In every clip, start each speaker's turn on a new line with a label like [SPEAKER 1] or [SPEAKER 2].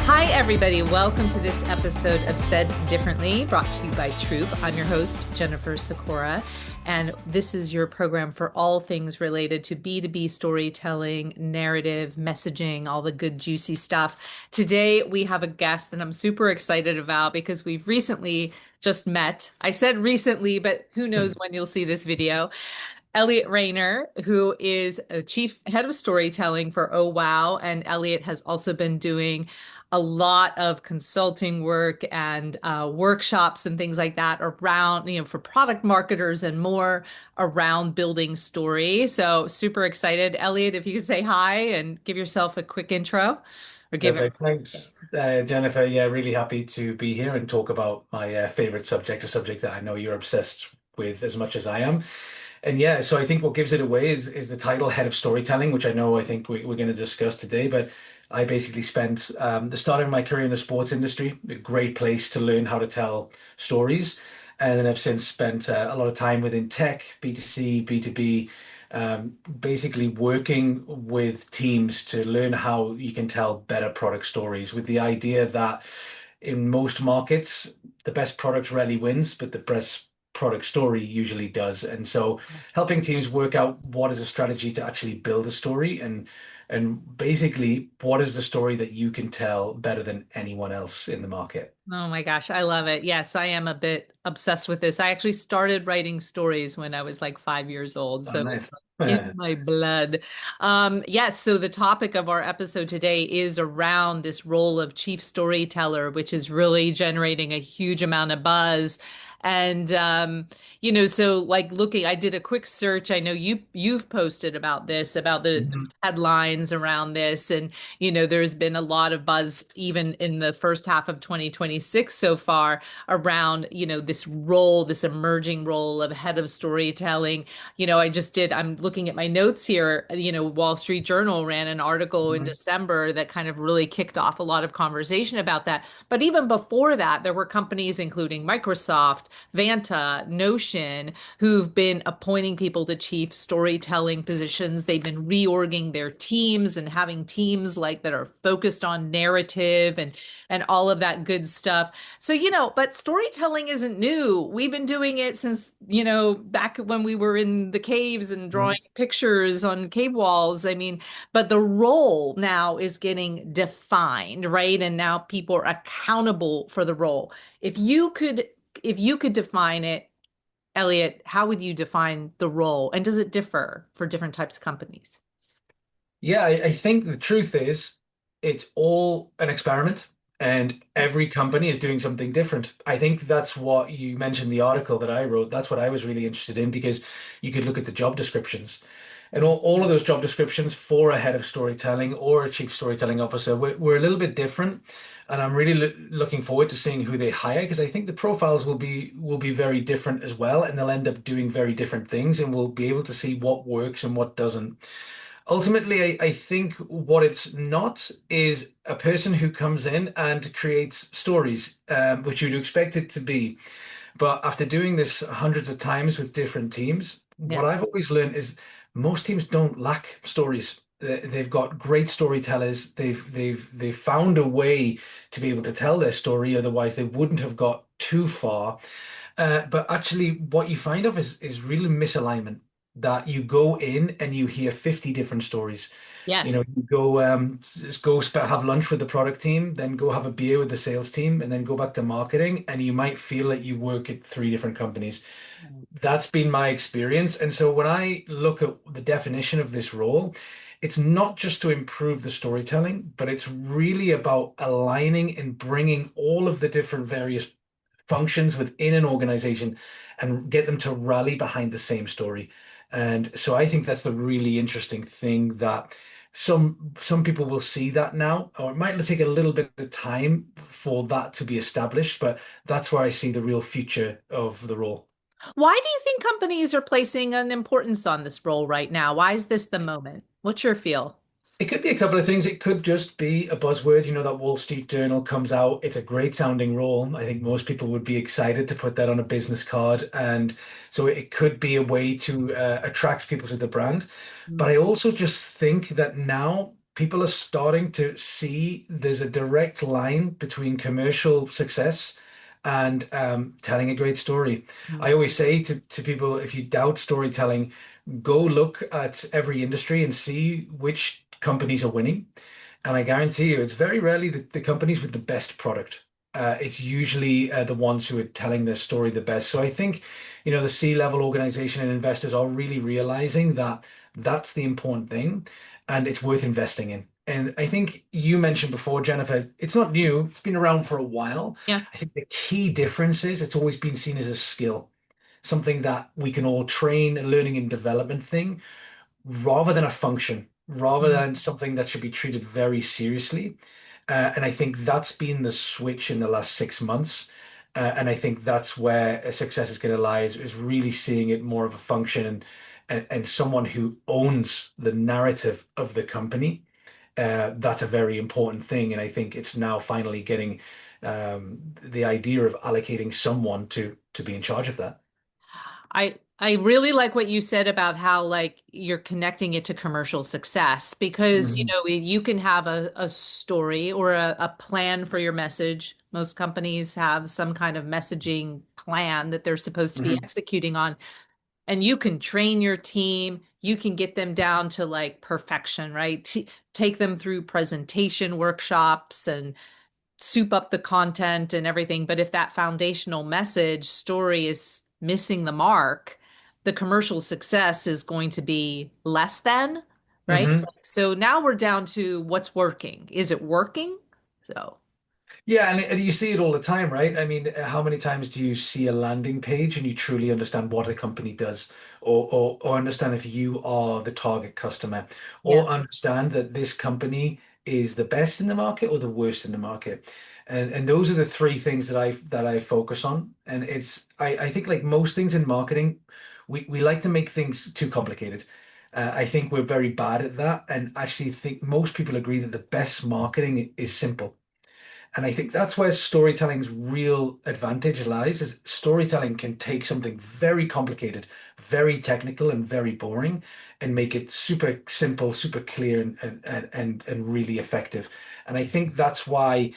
[SPEAKER 1] Hi, everybody. Welcome to this episode of Said Differently, brought to you by Troupe. I'm your host, Jennifer Sikora, and this is your program for all things related to B2B storytelling, narrative, messaging, all the good, juicy stuff. Today, we have a guest that I'm super excited about because we've recently just met. I said recently, but who knows when you'll see this video. Elliott Rayner, who is a chief head of storytelling for OWOW, and Elliott has also been doing a lot of consulting work and workshops and things like that around, for product marketers and more around building story. So super excited. Elliott, if you could say hi and give yourself a quick intro or give it.
[SPEAKER 2] Perfect. Thanks, Jennifer. Yeah, really happy to be here and talk about my favorite subject, a subject that I know you're obsessed with as much as I am. And yeah, so I think what gives it away is the title Head of Storytelling, which I think we're going to discuss today. But I basically spent the start of my career in the sports industry, a great place to learn how to tell stories. And then I've since spent a lot of time within tech, B2C, B2B, basically working with teams to learn how you can tell better product stories with the idea that in most markets, the best product rarely wins, but the best product story usually does. And so helping teams work out what is a strategy to actually build a story and basically what is the story that you can tell better than anyone else in the market.
[SPEAKER 1] Oh my gosh, I love it. Yes, I am a bit obsessed with this. I actually started writing stories when I was like 5 years old,
[SPEAKER 2] Oh,
[SPEAKER 1] so it's
[SPEAKER 2] nice.
[SPEAKER 1] in my blood. Yes, so the topic of our episode today is around this role of chief storyteller, which is really generating a huge amount of buzz. And so like looking, I did a quick search. I know you've posted about this, about the
[SPEAKER 2] Mhm.
[SPEAKER 1] headlines around this, and there's been a lot of buzz even in the first half of 2026 so far around, this role, this emerging role of head of storytelling. I'm looking at my notes here, Wall Street Journal ran an article in
[SPEAKER 2] Mhm.
[SPEAKER 1] December that kind of really kicked off a lot of conversation about that. But even before that, there were companies including Microsoft, Vanta, Notion, who've been appointing people to chief storytelling positions. They've been reorging their teams and having teams like that are focused on narrative and all of that good stuff. So, but storytelling isn't new. We've been doing it since, back when we were in the caves and drawing
[SPEAKER 2] Mhm.
[SPEAKER 1] pictures on cave walls. I mean, but the role now is getting defined, right? And now people are accountable for the role. If you could if you could define it, Elliott, how would you define the role? And does it differ for different types of companies?
[SPEAKER 2] Yeah, I think the truth is it's all an experiment and every company is doing something different. I think that's what you mentioned, the article that I wrote. That's what I was really interested in because you could look at the job descriptions and all of those job descriptions for a head of storytelling or a chief storytelling officer were a little bit different. And I'm really looking forward to seeing who they hire because I think the profiles will be very different as well, and they'll end up doing very different things, and we'll be able to see what works and what doesn't. Ultimately, I think what it's not is a person who comes in and creates stories, which you'd expect it to be. But after doing this hundreds of times with different teams, what
[SPEAKER 1] Yeah.
[SPEAKER 2] I've always learned is most teams don't lack stories. They've got great storytellers. They've found a way to be able to tell their story. Otherwise, they wouldn't have got too far. But actually, what you find of is really misalignment. That you go in and you hear 50 different stories.
[SPEAKER 1] Yes.
[SPEAKER 2] You go just go have lunch with the product team, then go have a beer with the sales team, and then go back to marketing, and you might feel that you work at three different companies. That's been my experience. And so when I look at the definition of this role, it's not just to improve the storytelling, but it's really about aligning and bringing all of the different various functions within an organization and get them to rally behind the same story. And so I think that's the really interesting thing that some people will see that now, or it might take a little bit of time for that to be established, but that's where I see the real future of the role.
[SPEAKER 1] Why do you think companies are placing an importance on this role right now? Why is this the moment? What's your feel?
[SPEAKER 2] It could be a couple of things. It could just be a buzzword, that Wall Street Journal comes out. It's a great sounding role. I think most people would be excited to put that on a business card. And so it could be a way to attract people to the brand. But
[SPEAKER 1] Mm.
[SPEAKER 2] I also just think that now people are starting to see there's a direct line between commercial success and telling a great story.
[SPEAKER 1] Mm.
[SPEAKER 2] I always say to people, if you doubt storytelling, go look at every industry and see which companies are winning. And I guarantee you, it's very rarely the companies with the best product. It's usually the ones who are telling their story the best. So I think, the C-level organization and investors are really realizing that that's the important thing, and it's worth investing in. And I think you mentioned before, Jennifer, it's not new. It's been around for a while.
[SPEAKER 1] Yeah.
[SPEAKER 2] I think the key difference is it's always been seen as a skill, something that we can all train, a learning and development thing rather than a function, rather
[SPEAKER 1] Mm.
[SPEAKER 2] than something that should be treated very seriously. And I think that's been the switch in the last 6 months. And I think that's where a success is going to lie is really seeing it more of a function and someone who owns the narrative of the company. That's a very important thing. And I think it's now finally getting the idea of allocating someone to be in charge of that.
[SPEAKER 1] I really like what you said about how like you're connecting it to commercial success because
[SPEAKER 2] Mhm.
[SPEAKER 1] you can have a story or a plan for your message. Most companies have some kind of messaging plan that they're supposed to be
[SPEAKER 2] Mhm.
[SPEAKER 1] executing on, and you can train your team. You can get them down to like perfection, right? Take them through presentation workshops and soup up the content and everything. But if that foundational message story is missing the mark, the commercial success is going to be less than, right?
[SPEAKER 2] Mhm.
[SPEAKER 1] So now we're down to what's working. Is it working? So,
[SPEAKER 2] Yeah, and you see it all the time, right? I mean, how many times do you see a landing page and you truly understand what a company does, or understand if you are the target customer,
[SPEAKER 1] yeah.
[SPEAKER 2] or understand that this company is the best in the market or the worst in the market? And those are the three things that I focus on. And I think like most things in marketing, we like to make things too complicated. I think we're very bad at that, and actually think most people agree that the best marketing is simple. And I think that's where storytelling's real advantage lies, is storytelling can take something very complicated, very technical and very boring and make it super simple, super clear and really effective. And I think that's why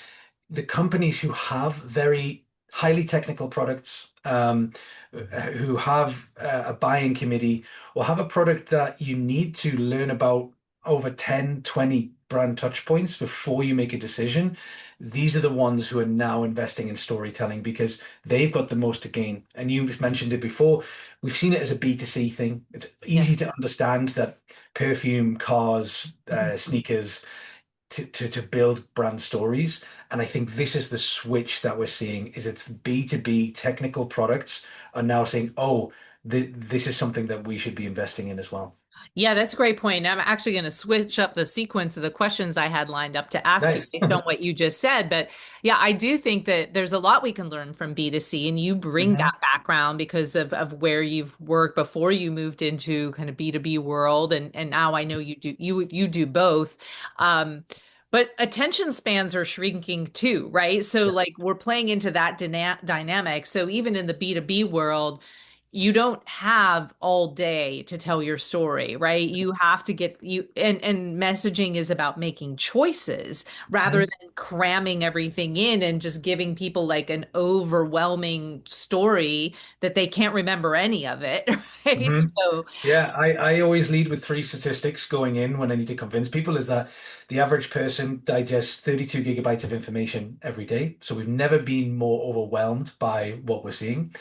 [SPEAKER 2] the companies who have very highly technical products, who have a buying committee, or have a product that you need to learn about over 10, 20 brand touch points before you make a decision, these are the ones who are now investing in storytelling because they've got the most to gain. And you mentioned it before, we've seen it as a B2C thing. It's
[SPEAKER 1] Yeah.
[SPEAKER 2] easy to understand that perfume, cars,
[SPEAKER 1] Mhm.
[SPEAKER 2] sneakers, to build brand stories. And I think this is the switch that we're seeing is it's B2B technical products are now saying, oh, this is something that we should be investing in as well.
[SPEAKER 1] Yeah, that's a great point. I'm actually going to switch up the sequence of the questions I had lined up to ask you
[SPEAKER 2] Nice.
[SPEAKER 1] based on what you just said. But yeah, I do think that there's a lot we can learn from B2C, and you bring
[SPEAKER 2] Hmm.
[SPEAKER 1] that background because of where you've worked before you moved into kind of B2B world, and now I know you do both. Um, but attention spans are shrinking too, right? So
[SPEAKER 2] Yeah.
[SPEAKER 1] like we're playing into that dynamic. So even in the B2B world, you don't have all day to tell your story, right? You have to get you and messaging is about making choices rather
[SPEAKER 2] Mhm.
[SPEAKER 1] than cramming everything in and just giving people like an overwhelming story that they can't remember any of it, right?
[SPEAKER 2] Hmm.
[SPEAKER 1] So,
[SPEAKER 2] Yeah, I always lead with three statistics going in when I need to convince people is that the average person digests 32 gigabytes of information every day. So we've never been more overwhelmed by what we're seeing.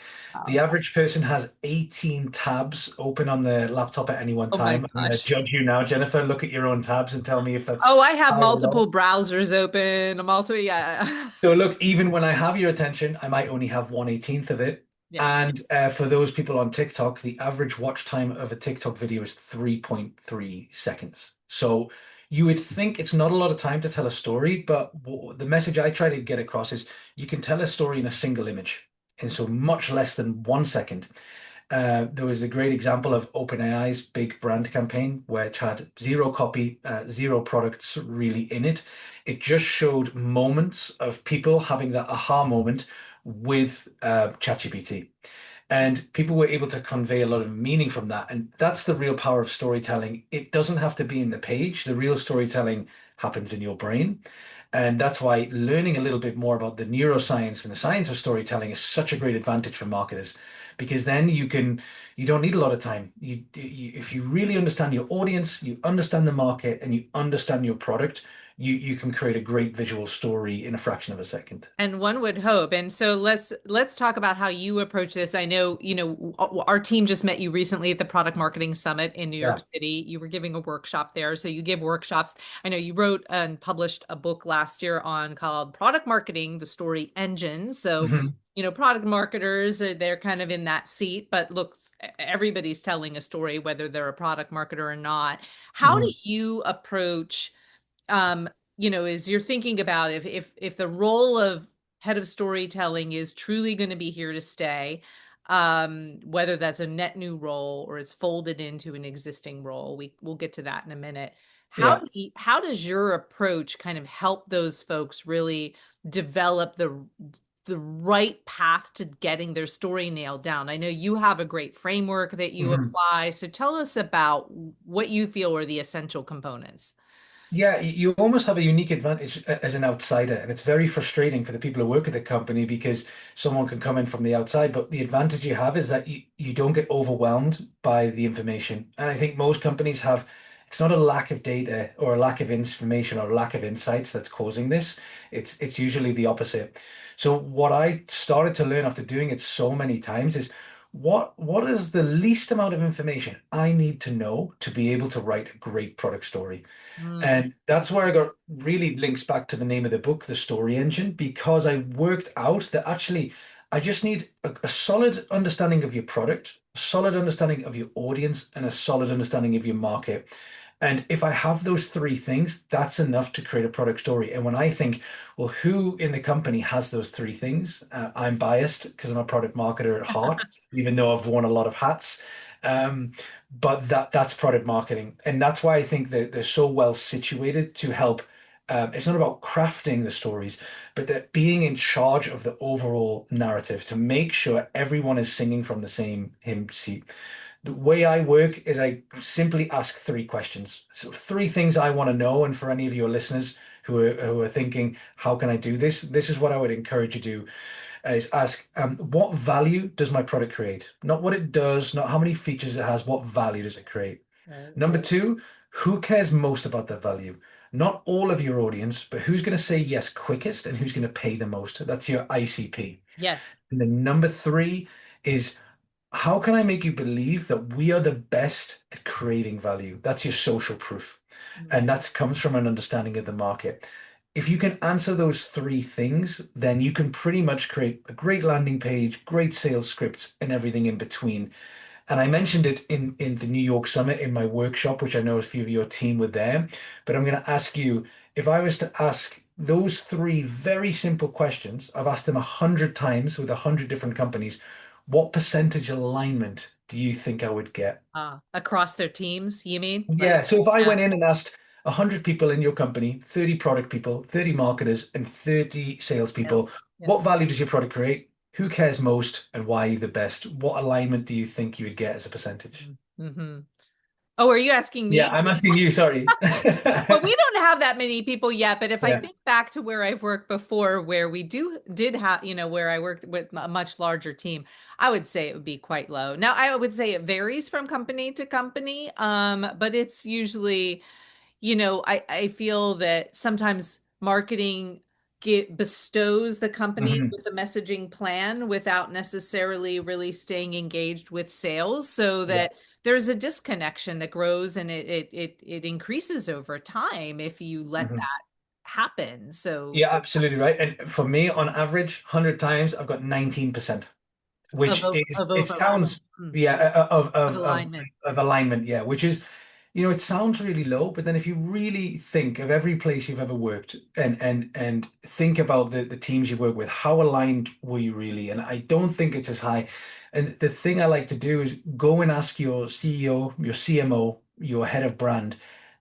[SPEAKER 2] The average person has 18 tabs open on their laptop at any one
[SPEAKER 1] oh my
[SPEAKER 2] time. I'm going to
[SPEAKER 1] gosh.
[SPEAKER 2] judge you now, Jennifer. Look at your own tabs and tell me if that's
[SPEAKER 1] Oh, I have
[SPEAKER 2] high or low.
[SPEAKER 1] multiple browsers open. Yeah.
[SPEAKER 2] So look, even when I have your attention, I might only have 1/18th of it.
[SPEAKER 1] Yeah.
[SPEAKER 2] And for those people on TikTok, the average watch time of a TikTok video is 3.3 seconds. So you would think it's not a lot of time to tell a story, but the message I try to get across is you can tell a story in a single image, in so much less than 1 second. There was a great example of OpenAI's big brand campaign, which had zero copy, zero products really in it. It just showed moments of people having that aha moment with ChatGPT. And people were able to convey a lot of meaning from that. And that's the real power of storytelling. It doesn't have to be in the page. The real storytelling happens in your brain. And that's why learning a little bit more about the neuroscience and the science of storytelling is such a great advantage for marketers, because then you don't need a lot of time. If you really understand your audience, you understand the market, and you understand your product, you can create a great visual story in a fraction of a second.
[SPEAKER 1] And one would hope. And so let's talk about how you approach this. I know, our team just met you recently at the Product Marketing Summit in New York
[SPEAKER 2] Yeah.
[SPEAKER 1] City. You were giving a workshop there. So you give workshops. I know you wrote and published a book last year on called Product Marketing, the Story Engine. So,
[SPEAKER 2] Mhm.
[SPEAKER 1] product marketers, they're kind of in that seat, but look, everybody's telling a story, whether they're a product marketer or not. How do
[SPEAKER 2] Mhm.
[SPEAKER 1] you approach um, is you're thinking about if the role of head of storytelling is truly going to be here to stay, whether that's a net new role or it's folded into an existing role, we'll get to that in a minute.
[SPEAKER 2] Yeah.
[SPEAKER 1] How does your approach kind of help those folks really develop the right path to getting their story nailed down? I know you have a great framework that you
[SPEAKER 2] Mhm.
[SPEAKER 1] apply, so tell us about what you feel are the essential components.
[SPEAKER 2] Yeah, you almost have a unique advantage as an outsider, and it's very frustrating for the people who work at the company because someone can come in from the outside. But the advantage you have is that you don't get overwhelmed by the information. And I think most companies have, it's not a lack of data or a lack of information or a lack of insights that's causing this. It's usually the opposite. So what I started to learn after doing it so many times is what is the least amount of information I need to know to be able to write a great product story.
[SPEAKER 1] Mm.
[SPEAKER 2] And that's where I got really links back to the name of the book, The Story Engine, because I worked out that actually I just need a solid understanding of your product, a solid understanding of your audience, and a solid understanding of your market. And if I have those three things, that's enough to create a product story. And when I think, well, who in the company has those three things? I'm biased because I'm a product marketer at heart, even though I've worn a lot of hats. Um, but that's product marketing, and that's why I think that they're so well situated to help. It's not about crafting the stories, but that being in charge of the overall narrative to make sure everyone is singing from the same hymn sheet. The way I work is I simply ask three questions. So three things I want to know. And for any of your listeners who are thinking, how can I do this? This is what I would encourage you to do is ask, what value does my product create? Not what it does, not how many features it has, what value does it create?
[SPEAKER 1] Right.
[SPEAKER 2] Number two, who cares most about that value? Not all of your audience, but who's going to say yes quickest and who's going to pay the most? That's your ICP.
[SPEAKER 1] Yes.
[SPEAKER 2] And then number three is how can I make you believe that we are the best at creating value? That's your social proof. And
[SPEAKER 1] Mm.
[SPEAKER 2] that comes from an understanding of the market. If you can answer those three things, then you can pretty much create a great landing page, great sales scripts, and everything in between. And I mentioned it in the New York Summit in my workshop, which I know a few of your team were there. But I'm going to ask you, if I was to ask those three very simple questions, I've asked them 100 times with 100 different companies, what percentage alignment do you think I would get?
[SPEAKER 1] Across their teams, you mean?
[SPEAKER 2] Yeah,
[SPEAKER 1] Like,
[SPEAKER 2] so if I
[SPEAKER 1] yeah,
[SPEAKER 2] went in and asked 100 people in your company, 30 product people, 30 marketers, and 30 salespeople,
[SPEAKER 1] sales. Yeah.
[SPEAKER 2] what value does your product create? Who cares most and why are you the best? What alignment do you think you would get as a percentage?
[SPEAKER 1] Mm-hmm. Oh, are you asking
[SPEAKER 2] Yeah,
[SPEAKER 1] me?
[SPEAKER 2] I'm asking you, sorry.
[SPEAKER 1] Well, we don't have that many people yet, but if I
[SPEAKER 2] Yeah.
[SPEAKER 1] think back to where I've worked before, where we did have, where I worked with a much larger team, I would say it would be quite low. Now, I would say it varies from company to company, but it's usually I feel that sometimes marketing bestows the company
[SPEAKER 2] Mhm.
[SPEAKER 1] with the messaging plan without necessarily really staying engaged with sales, so
[SPEAKER 2] Yeah.
[SPEAKER 1] that there's a disconnection that grows and it increases over time if you let
[SPEAKER 2] Mhm.
[SPEAKER 1] that happen. So
[SPEAKER 2] Yeah, absolutely right. And for me, on average, 100 times, I've got 19%, which is,
[SPEAKER 1] of
[SPEAKER 2] it
[SPEAKER 1] overlap,
[SPEAKER 2] sounds, yeah, of,
[SPEAKER 1] of
[SPEAKER 2] of, of,
[SPEAKER 1] alignment.
[SPEAKER 2] of alignment, yeah, which is, it sounds really low, but then if you really think of every place you've ever worked and think about the teams you've worked with, how aligned were you really? And I don't think it's as high. And the thing I like to do is go and ask your CEO, your CMO, your head of brand,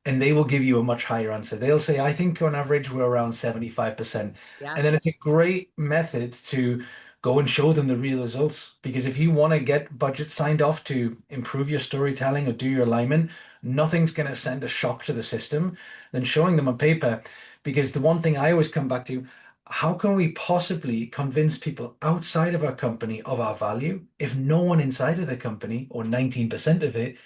[SPEAKER 2] and they will give you a much higher answer. They'll say, I think on average we're around 75%.
[SPEAKER 1] Yeah.
[SPEAKER 2] And then it's a great method to go and show them the real results. Because if you want to get budget signed off to improve your storytelling or do your alignment, nothing's going to send a shock to the system than showing them on paper. Because the one thing I always come back to, how can we possibly convince people outside of our company of our value if no one inside of the company, or 19% of it,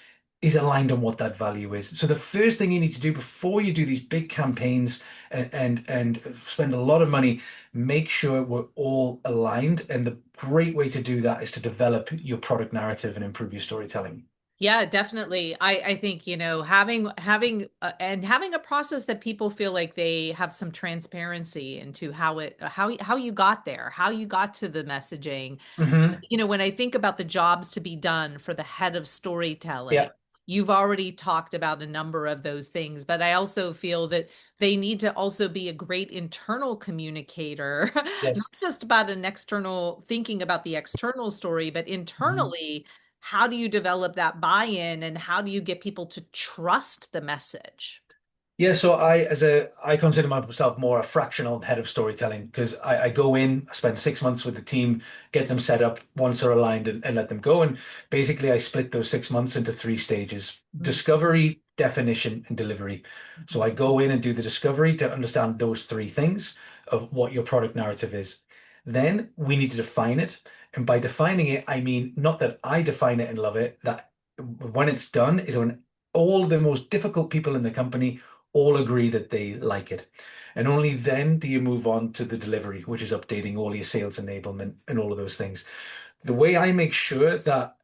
[SPEAKER 2] is aligned on what that value is? So the first thing you need to do before you do these big campaigns and spend a lot of money, make sure we're all aligned. And the great way to do that is to develop your product narrative and improve your storytelling.
[SPEAKER 1] Yeah, definitely. I think, having a process that people feel like they have some transparency into how you got there, how you got to the messaging.
[SPEAKER 2] Hmm.
[SPEAKER 1] When I think about the jobs to be done for the head of storytelling,
[SPEAKER 2] Yeah.
[SPEAKER 1] you've already talked about a number of those things, but I also feel that they need to also be a great internal communicator, not
[SPEAKER 2] Yes.
[SPEAKER 1] just about an external, thinking about the external story, but
[SPEAKER 2] Mhm.
[SPEAKER 1] internally, how do you develop that buy-in and how do you get people to trust the message?
[SPEAKER 2] Yeah, so I consider myself more a fractional head of storytelling because I go in, I spend 6 months with the team, get them set up once they're aligned and let them go. And basically I split those 6 months into three stages:
[SPEAKER 1] Mhm.
[SPEAKER 2] discovery, definition, and delivery. So I go in and do the discovery to understand those three things of what your product narrative is. Then we need to define it. And by defining it, I mean not that I define it and love it, that when it's done is when all the most difficult people in the company all agree that they like it. And only then do you move on to the delivery, which is updating all your sales enablement and all of those things. The way I make sure that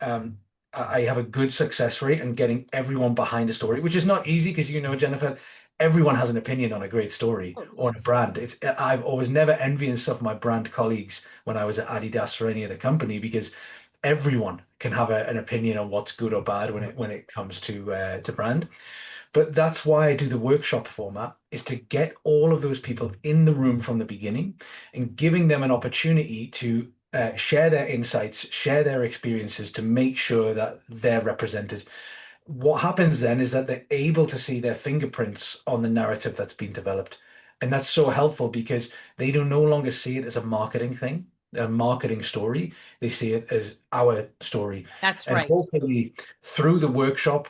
[SPEAKER 2] I have a good success rate and getting everyone behind a story, which is not easy because Jennifer, everyone has an opinion on a great story
[SPEAKER 1] Oh,
[SPEAKER 2] or on a brand. I've always never envious of my brand colleagues when I was at Adidas or any other company because everyone can have an opinion on what's good or bad when it comes to brand. But that's why I do the workshop format, is to get all of those people in the room from the beginning and giving them an opportunity to share their insights, share their experiences to make sure that they're represented. What happens then is that they're able to see their fingerprints on the narrative that's been developed. And that's so helpful because they do no longer see it as a marketing thing, a marketing story. They see it as our story.
[SPEAKER 1] that's
[SPEAKER 2] And
[SPEAKER 1] right.
[SPEAKER 2] hopefully through the workshop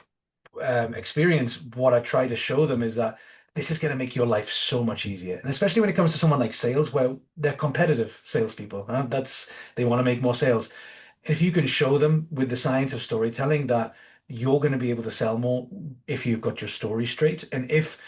[SPEAKER 2] experience, what I try to show them is that this is going to make your life so much easier. And especially when it comes to someone like sales, where they're competitive salespeople, huh? They want to make more sales. And if you can show them with the science of storytelling that you're going to be able to sell more if you've got your story straight, and if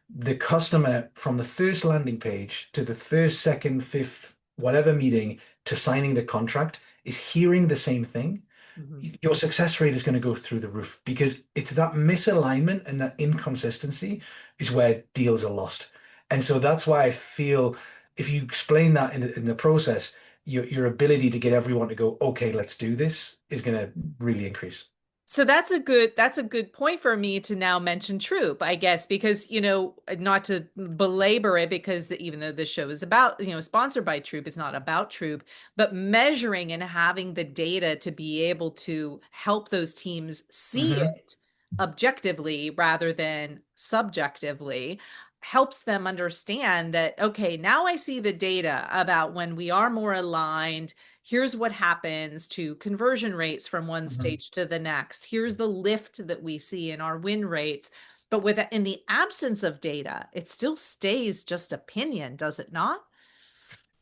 [SPEAKER 2] the customer from the first landing page to the first, second, fifth, whatever meeting to signing the contract is hearing the same thing,
[SPEAKER 1] Mhm.
[SPEAKER 2] your success rate is going to go through the roof because it's that misalignment and that inconsistency is where deals are lost. And so that's why I feel if you explain that in the process, your ability to get everyone to go, okay, let's do this is going to really increase.
[SPEAKER 1] So that's a good point for me to now mention Troop, I guess, because not to belabor it, because even though this show is about sponsored by Troop, it's not about Troop, but measuring and having the data to be able to help those teams see
[SPEAKER 2] Hmm.
[SPEAKER 1] it objectively rather than subjectively helps them understand that, okay, now I see the data about when we are more aligned. Here's what happens to conversion rates from one
[SPEAKER 2] Hmm.
[SPEAKER 1] stage to the next. Here's the lift that we see in our win rates. But in the absence of data, it still stays just opinion, does it not?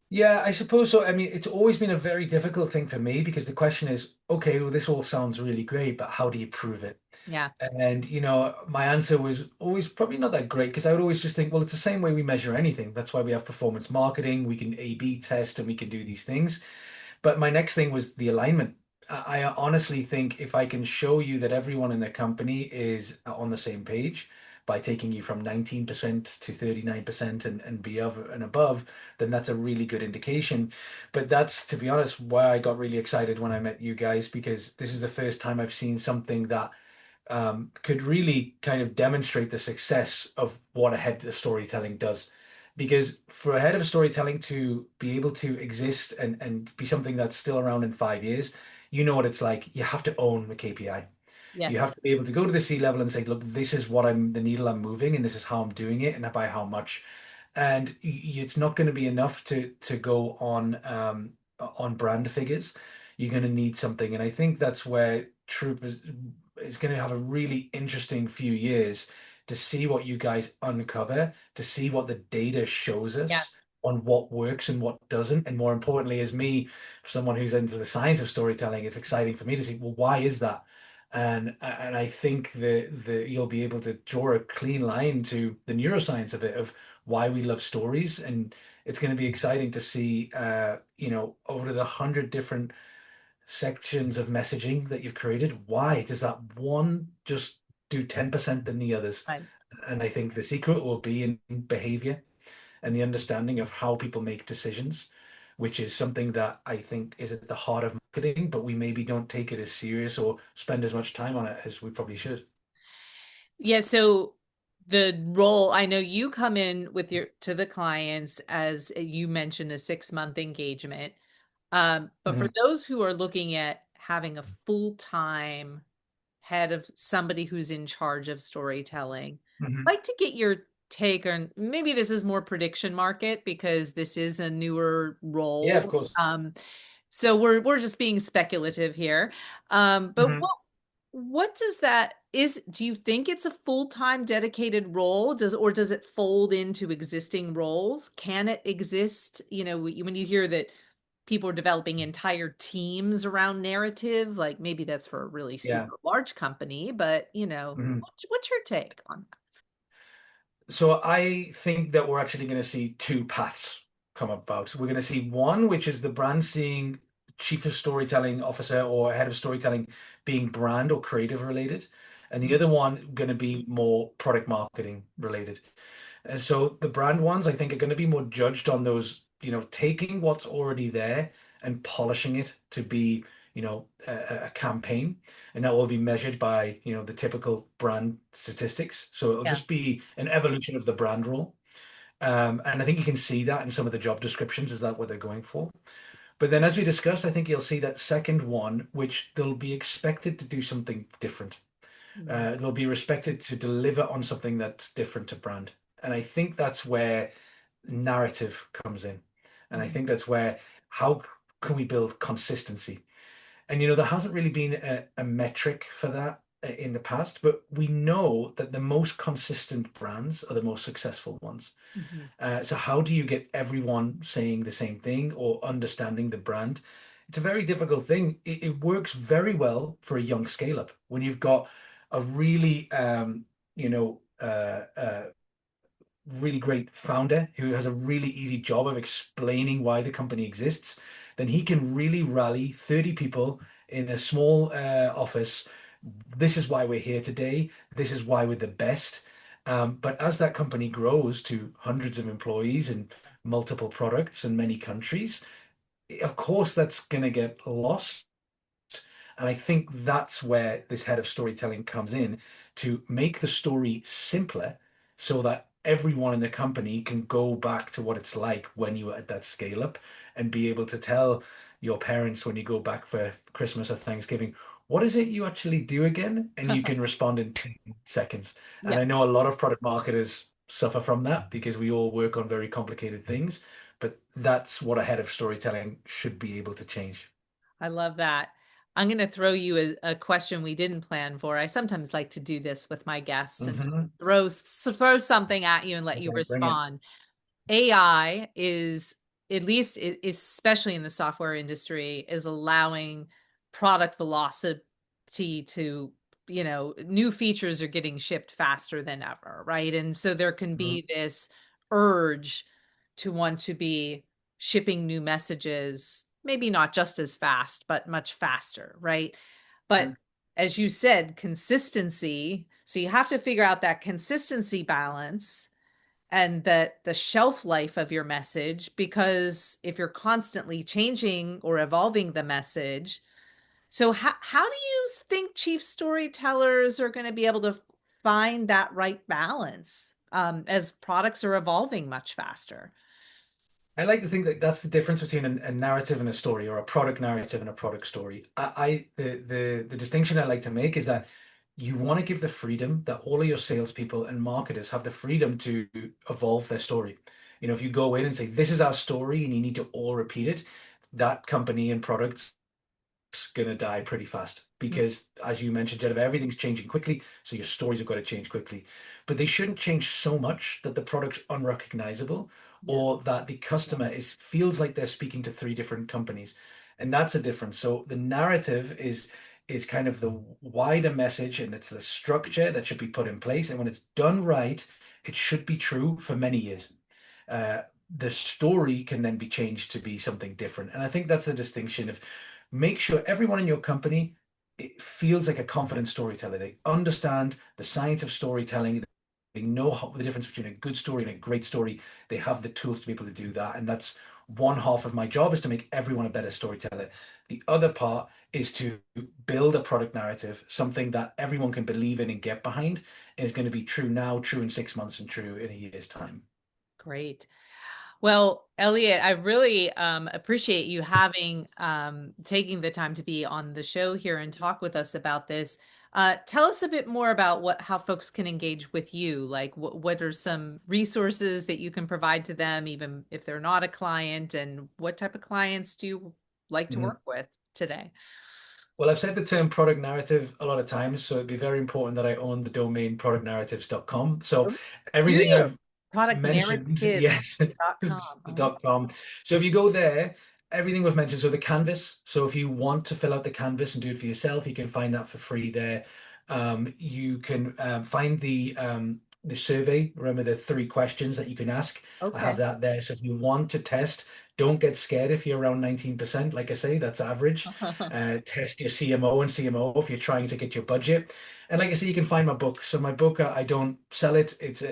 [SPEAKER 2] Yeah, I suppose so. I mean, it's always been a very difficult thing for me because the question is, okay, well, this all sounds really great, but how do you prove it?
[SPEAKER 1] Yeah.
[SPEAKER 2] And, my answer was always probably not that great because I would always just think, well, it's the same way we measure anything. That's why we have performance marketing. We can A/B test and we can do these things. But my next thing was the alignment. I honestly think if I can show you that everyone in the company is on the same page by taking you from 19% to 39% and above, then that's a really good indication. But that's, to be honest, why I got really excited when I met you guys, because this is the first time I've seen something that could really kind of demonstrate the success of what a head of storytelling does. Because for a head of storytelling to be able to exist and be something that's still around in 5 years, you know what it's like. You have to own the KPI.
[SPEAKER 1] Yes.
[SPEAKER 2] You have to be able to go to the C-level and say, look, this is what the needle I'm moving, and this is how I'm doing it, and by how much. And it's not going to be enough to go on brand figures. You're going to need something, and I think that's where Troop is going to have a really interesting few years to see what you guys uncover, to see what the data shows
[SPEAKER 1] Yeah.
[SPEAKER 2] us on what works and what doesn't. And more importantly, as me, someone who's into the science of storytelling, it's exciting for me to see, well, why is that? And I think the you'll be able to draw a clean line to the neuroscience of it, of why we love stories. And it's going to be exciting to see, over the 100 different sections of messaging that you've created, why does that one just do 10% than the others?
[SPEAKER 1] Right.
[SPEAKER 2] And I think the secret will be in behavior and the understanding of how people make decisions, which is something that I think is at the heart of marketing, but we maybe don't take it as serious or spend as much time on it as we probably should.
[SPEAKER 1] Yeah, so the role, I know you come in with your to the clients as you mentioned a 6-month engagement. But for
[SPEAKER 2] Mhm.
[SPEAKER 1] those who are looking at having a full-time head of somebody who's in charge of storytelling, I'd
[SPEAKER 2] Mhm.
[SPEAKER 1] like to get your take on maybe this is more prediction market because this is a newer
[SPEAKER 2] Yeah, of
[SPEAKER 1] role.
[SPEAKER 2] course.
[SPEAKER 1] So we're just being speculative here. But
[SPEAKER 2] Mhm.
[SPEAKER 1] what does that is do you think it's a full-time dedicated role? Does it fold into existing roles? Can it exist? When you hear that people are developing entire teams around narrative, like maybe that's for a really
[SPEAKER 2] Yeah.
[SPEAKER 1] super large company, but
[SPEAKER 2] Mhm.
[SPEAKER 1] what's your take on
[SPEAKER 2] So I think that we're actually going to see two paths come about. We're going to see one, which is the brand seeing chief of storytelling officer or head of storytelling being brand or creative related, and the
[SPEAKER 1] that?
[SPEAKER 2] other one going to be more product marketing related. And so the brand ones, I think, are going to be more judged on those, taking what's already there and polishing it to be, a campaign. And that will be measured by, the typical brand statistics. So it'll
[SPEAKER 1] Yeah.
[SPEAKER 2] just be an evolution of the brand role. And I think you can see that in some of the job descriptions. Is that what they're going for? But then, as we discussed, I think you'll see that second one, which they'll be expected to do something different.
[SPEAKER 1] Mm,
[SPEAKER 2] They'll be respected to deliver on something that's different to brand. And I think that's where narrative comes in. And I
[SPEAKER 1] mm,
[SPEAKER 2] think that's where how can we build consistency? And there hasn't really been a metric for that in the past, but we know that the most consistent brands are the most successful ones.
[SPEAKER 1] mhm,
[SPEAKER 2] So how do you get everyone saying the same thing or understanding the brand? It's a very difficult thing. It works very well for a young scale up when you've got a really, you know, really great founder who has a really easy job of explaining why the company exists, then he can really rally 30 people in a small office. This is why we're here today. This is why we're the best. But as that company grows to hundreds of employees and multiple products in many countries, of course, that's going to get lost. And I think that's where this head of storytelling comes in to make the story simpler so that everyone in the company can go back to what it's like when you were at that scale up and be able to tell your parents when you go back for Christmas or Thanksgiving, what is it you actually do again? And you can respond in 2 seconds. And
[SPEAKER 1] yeah,
[SPEAKER 2] I know a lot of product marketers suffer from that because we all work on very complicated things, but that's what a head of storytelling should be able to change.
[SPEAKER 1] I love that. I'm going to throw you a question we didn't plan for. I sometimes like to do this with my guests and just
[SPEAKER 2] Hmm.
[SPEAKER 1] throw something at you and let you
[SPEAKER 2] Okay, bring it.
[SPEAKER 1] respond. AI is, at least especially in the software industry, is allowing product velocity to, new features are getting shipped faster than ever, right? And so there can
[SPEAKER 2] Mhm.
[SPEAKER 1] be this urge to want to be shipping new messages, maybe not just as fast, but much faster, right? But
[SPEAKER 2] Mhm.
[SPEAKER 1] as you said, consistency. So you have to figure out that consistency balance and that the shelf life of your message, because if you're constantly changing or evolving the message, so how do you think chief storytellers are going to be able to find that right balance as products are evolving much faster?
[SPEAKER 2] I like to think that that's the difference between a narrative and a story, or a product narrative and a product story. The distinction I like to make is that you want to give the freedom that all of your salespeople and marketers have the freedom to evolve their story. If you go in and say, this is our story and you need to all repeat it, that company and products going to die pretty fast because, as you mentioned, Jennifer, everything's changing quickly. So your stories have got to change quickly. But they shouldn't change so much that the product's unrecognizable
[SPEAKER 1] Yeah.
[SPEAKER 2] or that the customer feels like they're speaking to three different companies. And that's the difference. So the narrative is kind of the wider message, and it's the structure that should be put in place. And when it's done right, it should be true for many years. uh, the story can then be changed to be something different. And I think that's the distinction of make sure everyone in your company it feels like a confident storyteller. They understand the science of storytelling. They know the difference between a good story and a great story. They have the tools to be able to do that. And that's one half of my job is to make everyone a better storyteller. The other part is to build a product narrative, something that everyone can believe in and get behind, and is going to be true now, true in 6 months, and true in a year's time.
[SPEAKER 1] Great. Well, Elliot, I really appreciate you having taking the time to be on the show here and talk with us about this. Tell us a bit more about how folks can engage with you. Like, what are some resources that you can provide to them, even if they're not a client, and what type of clients do you like to
[SPEAKER 2] Mhm.
[SPEAKER 1] work with today?
[SPEAKER 2] Well, I've said the term product narrative a lot of times, so it'd be very important that I own the domain productnarratives.com. So
[SPEAKER 1] Oh, do
[SPEAKER 2] everything
[SPEAKER 1] you?
[SPEAKER 2] I've mentioned, yes,
[SPEAKER 1] Productnarratives.com.
[SPEAKER 2] .com. So if you go there, everything we've mentioned, so the canvas, so if you want to fill out the canvas and do it for yourself, you can find that for free there. You can find the survey. Remember the three questions that you can ask. I have
[SPEAKER 1] Okay.
[SPEAKER 2] that there. So if you want to test, don't get scared if you're around 19%. Like I say, that's average. Test your CMO and CMO if you're trying to get your budget. And like I say, you can find my book. So my book, I don't sell it. It's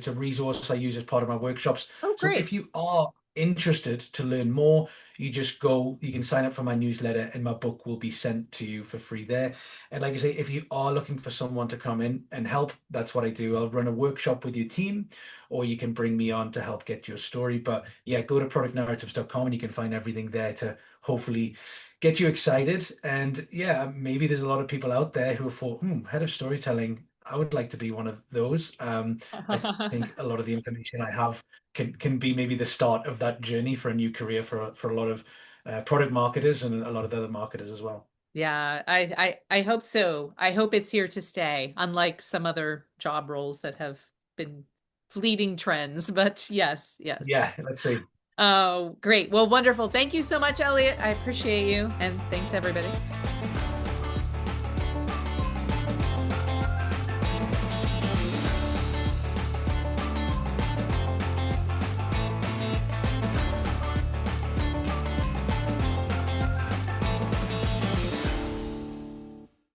[SPEAKER 2] a resource I use as part of my workshops.
[SPEAKER 1] Oh,
[SPEAKER 2] So
[SPEAKER 1] great.
[SPEAKER 2] if you are interested to learn more, you can sign up for my newsletter and my book will be sent to you for free there. And like I say, if you are looking for someone to come in and help, that's what I do. I'll run a workshop with your team, or you can bring me on to help get your story. But yeah, go to productnarratives.com and you can find everything there to hopefully get you excited. And yeah, maybe there's a lot of people out there who have thought, head of storytelling, I would like to be one of those. I think a lot of the information I have can be maybe the start of that journey for a new career for a lot of product marketers and a lot of other marketers as well.
[SPEAKER 1] Yeah, I hope so. I hope it's here to stay, unlike some other job roles that have been fleeting trends. But yes, yes.
[SPEAKER 2] Yeah, let's see.
[SPEAKER 1] Oh, great. Well, wonderful. Thank you so much, Elliot. I appreciate you. And thanks, everybody.